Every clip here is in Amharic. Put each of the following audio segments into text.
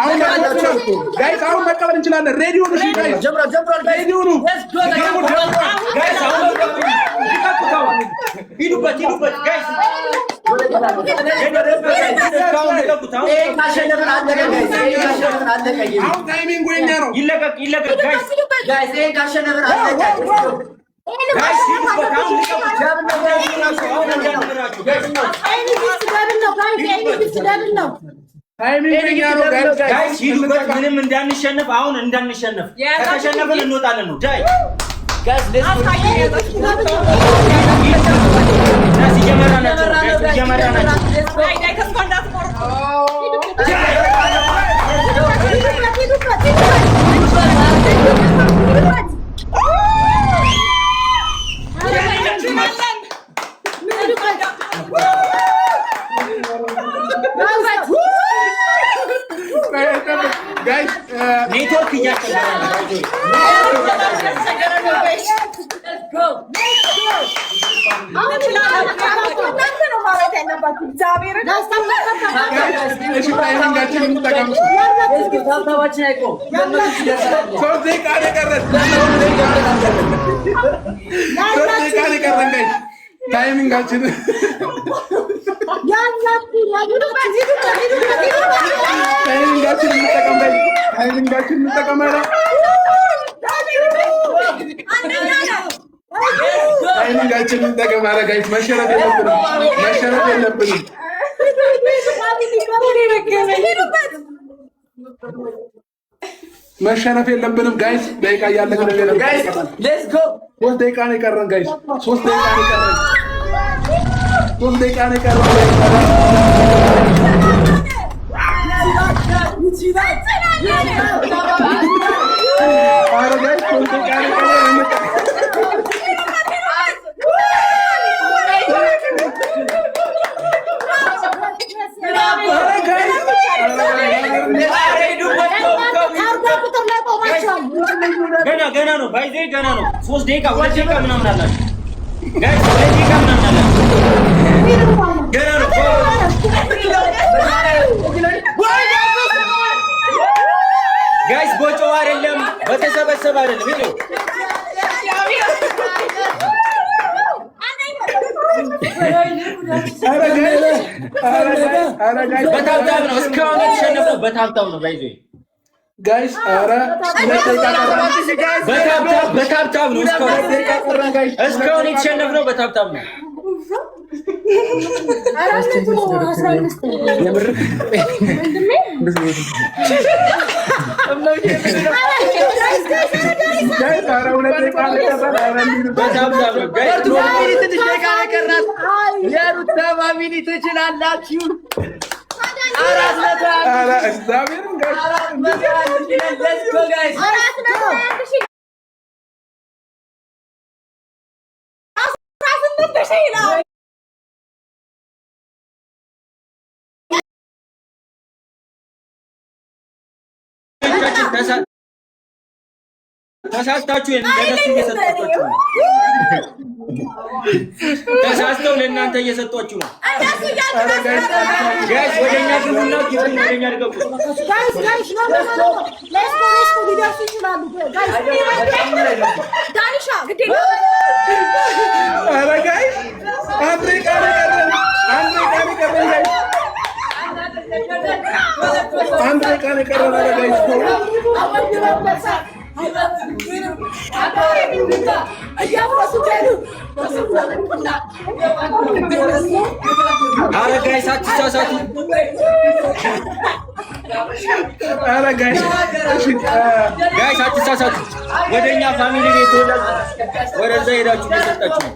አሁን ጋይስ አሁን መቀበል እንችላለን። ሬዲዮ ነው ጋይስ ጀምሯል ሬዲዮ ነው ጋይስ አሁን ሂዱበት ጋይስ አሁን ታይሚንግ ወይኛ ነው ይለቀቅ ጋይስ ካሸነፈን አለቀ ጋይስ ሂዱበት ምንም እንዳንሸነፍ አሁን እንዳንሸነፍ ከተሸነፈን እንወጣለን ነው ዳይ ጋይስ ኔትወርክ ታይሚንጋችን ታይሚንጋችን እንጠቀማለን ጋይስ መሸነፍ የለብንም መሸነፍ የለብንም ጋይስ ደቂቃ እያለቀ ነው ጋይስ ሌትስ ጎ 3 ደቂቃ ነው የቀረን ጋይስ 3 ደቂቃ ነው የቀረን ገና ነው ባይዜ ገና ነው 3 ደቂቃ 2 ደቂቃ ምናምን አላችሁ ጋይስ 2 ደቂቃ ምናምን አላችሁ ገና ነው ጋይስ ቦጮ አይደለም በተሰበሰበ አይደለም ይሄ በታብታብ ነው እስካሁን የተሸነፈው በታብታብ ነው ባይዜ ጋይስ አረ በታብታብ ነው እስካሁን የተሸነፍነው በታብታብ ነው ተሳስታችሁ ለነሱ እየሰጣችሁ ነው። ተሳስተው ለእናንተ እየሰጣችሁ ነው። ጋይስ ወደኛ ግቡና ግቡና ወደኛ አድርጉ። ጋይስ ነው ለስፖርት ሊደርስ ይችላሉ። ጋይስ ዳኒሻ ግዴ አረ ጋይስ አንዴ ቀረ ጋይስ አንዴ ቀረ ጋይስ አረ ጋይስ አትሳሳቱ። ጋይስ አትሳሳቱ። ወደኛ ፋሚሊ ቤት ወደዛ ሄዳችሁ ተሰጣችሁ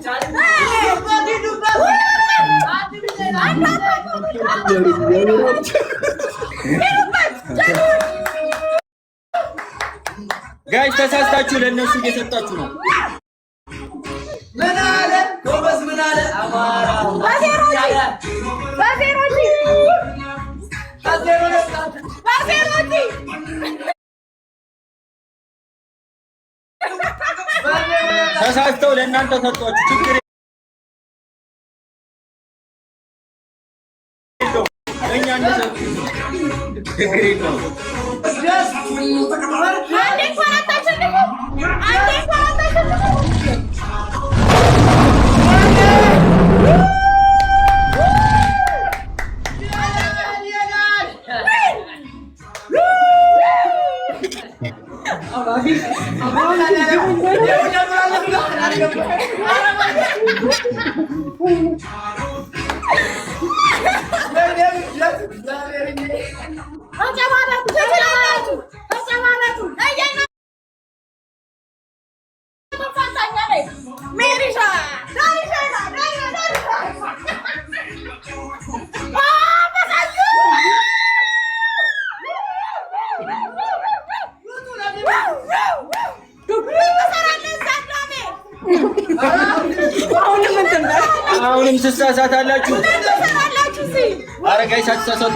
ጋይስ ተሳስታችሁ ለነሱ እየሰጣችሁ ነው። ምን አለ ጎበዝ ምን አለ አማራ ተሳስተው ለእናንተ ሰጧችሁ ችግር እኛ እንደሰጡ አሁንም ትሳሳታላችሁ። ኧረ ጋይስ አትሳሳቱ።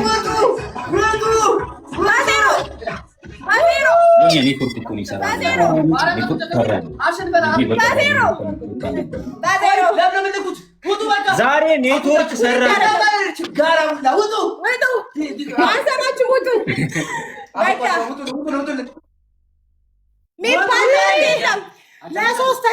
ኔትወርክ እኮ ነው ይሰራል። ዛሬ ኔትወርክ ሰራ። ለሶስት